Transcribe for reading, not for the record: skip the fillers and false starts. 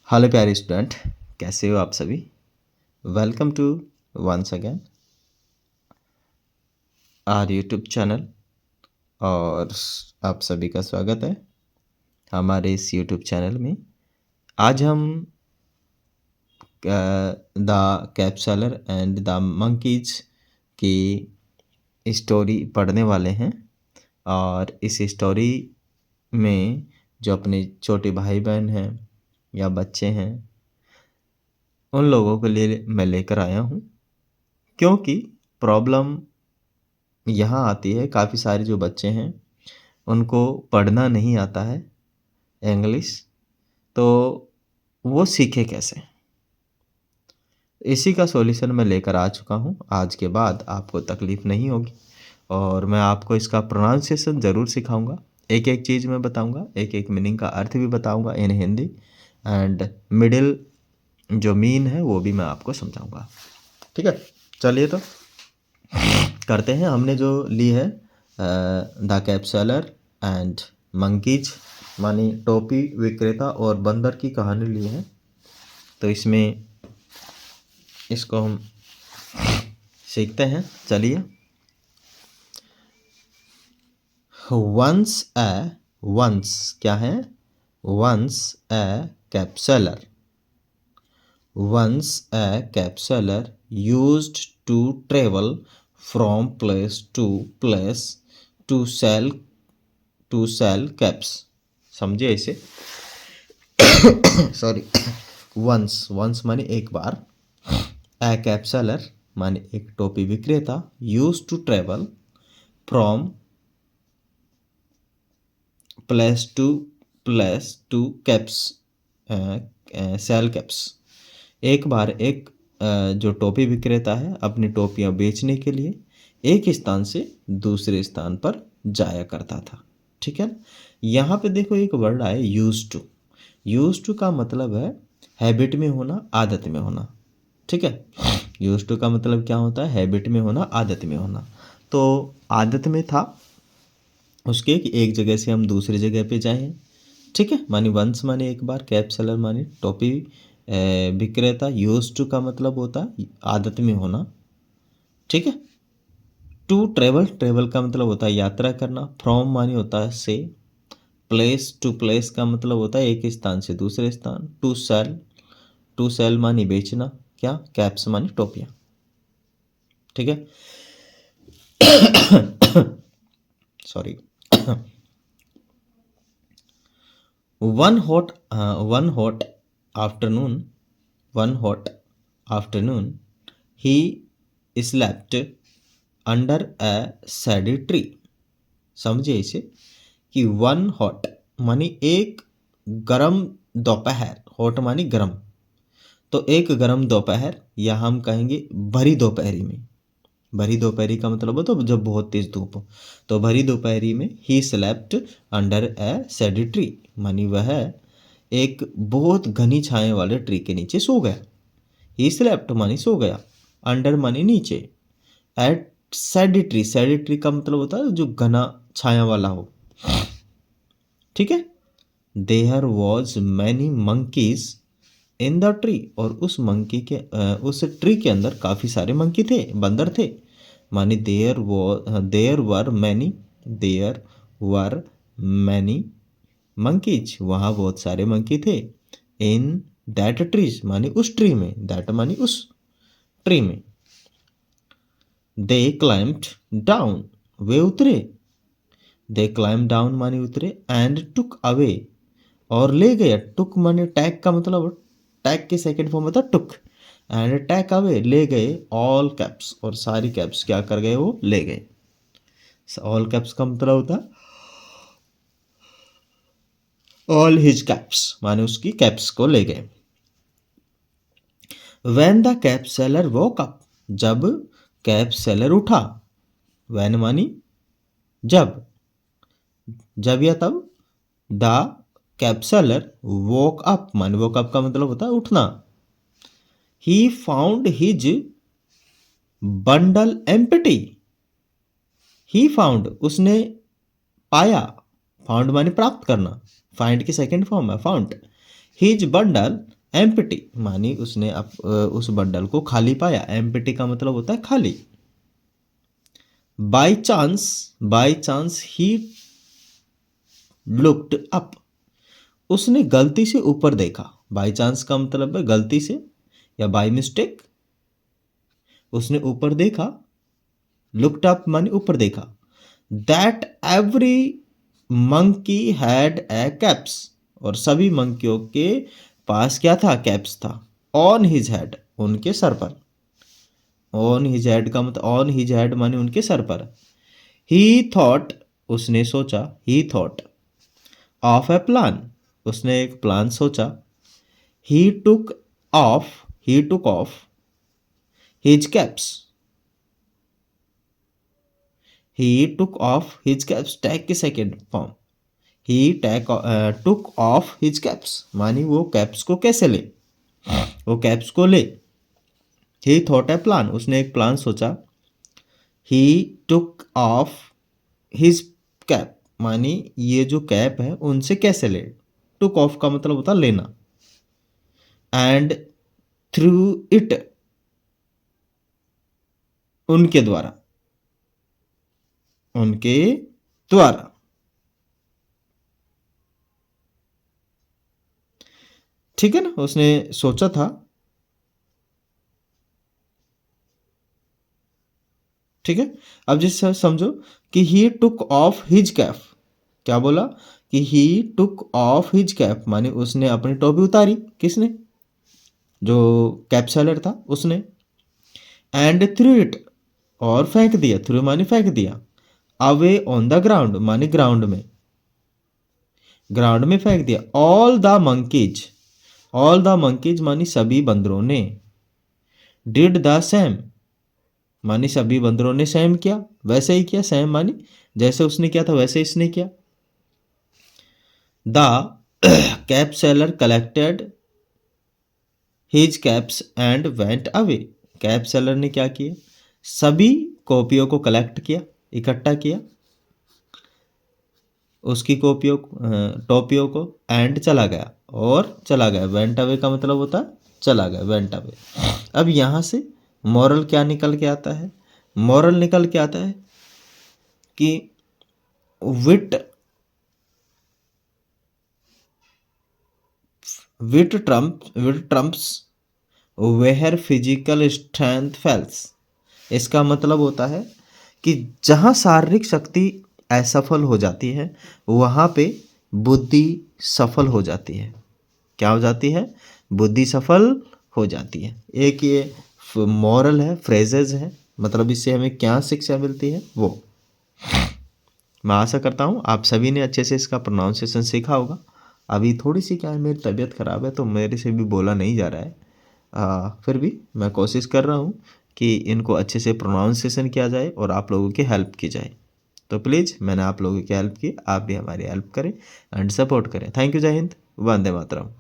Hello प्यारे student, कैसे हो आप सभी। Welcome to once again our YouTube channel. और आप सभी का स्वागत है हमारे इस यूट्यूब चैनल में। आज हम द कैप्सलर एंड द मंकीज की स्टोरी पढ़ने वाले हैं। और इस स्टोरी में जो अपने छोटे भाई बहन हैं या बच्चे हैं, उन लोगों के लिए मैं लेकर आया हूँ, क्योंकि प्रॉब्लम यहाँ आती है। काफ़ी सारे जो बच्चे हैं उनको पढ़ना नहीं आता है इंग्लिश, तो वो सीखे कैसे। इसी का सॉल्यूशन मैं लेकर आ चुका हूँ। आज के बाद आपको तकलीफ़ नहीं होगी और मैं आपको इसका प्रोनाउंसिएशन ज़रूर सिखाऊंगा। एक एक चीज़ मैं बताऊंगा, एक एक मीनिंग का अर्थ भी बताऊंगा इन हिंदी, एंड मिडिल जो मीन है वो भी मैं आपको समझाऊंगा। ठीक है, चलिए तो करते हैं। हमने जो ली है द कैप्सलर एंड मंकीज मानी टोपी विक्रेता और बंदर की कहानी ली है। तो इसमें इसको हम सीखते हैं। चलिए। वंस क्या है? Once a capsuler. Once a capsuler used to travel from place to place to sell caps। समझिए इसे। सॉरी। वंस माने एक बार, ए कैप्सलर माने एक टोपी विक्रेता, use to travel from place to caps sell caps. एक बार एक जो टोपी विक्रेता है अपनी टोपियाँ बेचने के लिए एक स्थान से दूसरे स्थान पर जाया करता था। ठीक है, यहाँ पे देखो एक वर्ड आया यूज टू। यूज टू का मतलब है हैबिट में होना, आदत में होना। ठीक है, यूज टू का मतलब क्या होता है? हैबिट में होना, आदत में होना। तो आदत में था उसके कि एक जगह से हम दूसरी जगह पे जाएं। ठीक है, मानी वंस माने एक बार, कैप्सलर माने टोपी विक्रेता, यूज टू का मतलब होता है आदत में होना। ठीक है, टू ट्रेवल, ट्रेवल का मतलब होता है यात्रा करना। फ्रॉम मानी होता है से। प्लेस टू प्लेस का मतलब होता है एक स्थान से दूसरे स्थान। टू सेल मानी बेचना। क्या? कैप्स मानी टोपियाँ। ठीक है, sorry. One hot afternoon one hot afternoon, he slept under a shady tree। समझिए इसे कि वन हॉट मानी एक गरम दोपहर, हॉट मानी गरम, तो एक गरम दोपहर, या हम कहेंगे भरी दोपहरी में। भरी दोपहरी का मतलब हो तो जब बहुत तेज धूप हो, तो भरी दोपहरी में he slept under A shady tree मानी वह एक बहुत घनी छाए वाले ट्री के नीचे सो गया। ही स्लेप्ट मानी सो गया, अंडर मानी नीचे, एट सैडी ट्री, सैडी ट्री का मतलब होता है जो घना छाया वाला हो। ठीक है, there was many monkeys in the tree, और उस मंकी के उस ट्री के अंदर काफ़ी सारे मंकी थे, बंदर थे। मानी देयर वर मैनी मंकीज, वहाँ बहुत सारे मंकी थे। इन दैट ट्रीज मानी उस ट्री में, दैट मानी उस ट्री में। दे क्लाइम्ड डाउन, वे उतरे। दे क्लाइम डाउन मानी उतरे, एंड टुक अवे, और ले गए। टुक माने टैग का मतलब, टैग के सेकंड फॉर्म होता है टुक, एंड टैग अवे ले गए, ऑल कैप्स, और सारी कैप्स क्या कर गए? वो ले गए। ऑल कैप्स का मतलब होता है ऑल हिज कैप्स, माने उसकी कैप्स को ले गए। When the cap seller woke up, जब कैप सेलर उठा। वैन मानी जब, जब या तब। The cap seller woke up मानी वोक अप का मतलब होता है उठना। He found his bundle empty. He found उसने पाया, फाउंड मानी प्राप्त करना, फाइंड की सेकेंड फॉर्म है फाउंड। हिज बंडल एम्प्टी, मानी उसने उस बंडल को खाली पाया। एम्प्टी का मतलब होता है खाली। By chance he looked up, उसने गलती से ऊपर देखा। बाई चांस का मतलब है गलती से या बाई मिस्टेक। उसने ऊपर देखा, लुक्ड अप माने ऊपर देखा। That every monkey had a caps, और सभी मंकियों के पास क्या था? कैप्स था। ऑन हिज हेड, उनके सर पर। ऑन हिज हेड का मतलब, ऑन हिज हेड माने उनके सर पर। ही थॉट, उसने सोचा। He thought of a plan, उसने एक प्लान सोचा। He took off, he took off his caps, he took off his caps, tag के second form. He took off his caps मानी वो कैप्स को कैसे ले, वो कैप्स को ले। ही थॉट ए प्लान, उसने एक प्लान सोचा। He took off his cap मानी ये जो कैप है उनसे कैसे ले। टुक ऑफ का मतलब होता लेना। एंड थ्रू इट, उनके द्वारा, उनके द्वारा। ठीक है ना, उसने सोचा था। ठीक है, अब जैसे समझो कि ही टुक ऑफ हिज कैप, क्या बोला कि ही टुक ऑफ हिज कैप माने उसने अपनी टोपी उतारी। किसने? जो कैप सेलर था उसने। एंड थ्रू इट, और फेंक दिया। थ्रू माने फेंक दिया। अवे ऑन द ग्राउंड माने ग्राउंड में, ग्राउंड में फेंक दिया। ऑल द मंकीज मानी सभी बंदरों ने। डिड द सेम मानी सभी बंदरों ने सेम किया, वैसे ही किया। सेम मानी जैसे उसने किया था वैसे इसने किया। The cap seller collected his caps and went away, cap seller ने क्या किया? सभी कॉपियों को कलेक्ट किया, इकट्ठा किया, उसकी कॉपियों टोपियों को, एंड चला गया, और चला गया। वेंट अवे का मतलब होता है चला गया, वेंट अवे। अब यहाँ से मॉरल क्या निकल के आता है? मॉरल निकल के आता है कि wit wit trumps where physical strength fails. इसका मतलब होता है कि जहाँ शारीरिक शक्ति असफल हो जाती है वहाँ पे बुद्धि सफल हो जाती है। क्या हो जाती है? बुद्धि सफल हो जाती है। एक ये मॉरल है, फ्रेजेज है, मतलब इससे हमें क्या शिक्षा मिलती है वो। मैं आशा करता हूँ आप सभी ने अच्छे से इसका प्रोनाउंसिएशन सीखा होगा। अभी थोड़ी सी क्या है, मेरी तबीयत ख़राब है तो मेरे से भी बोला नहीं जा रहा है। फिर भी मैं कोशिश कर रहा हूँ कि इनको अच्छे से प्रोनाउंसिएशन किया जाए और आप लोगों की हेल्प की जाए। तो प्लीज़, मैंने आप लोगों की हेल्प की, आप भी हमारी हेल्प करें एंड सपोर्ट करें। Thank you. जय हिंद, वंदे मातरम।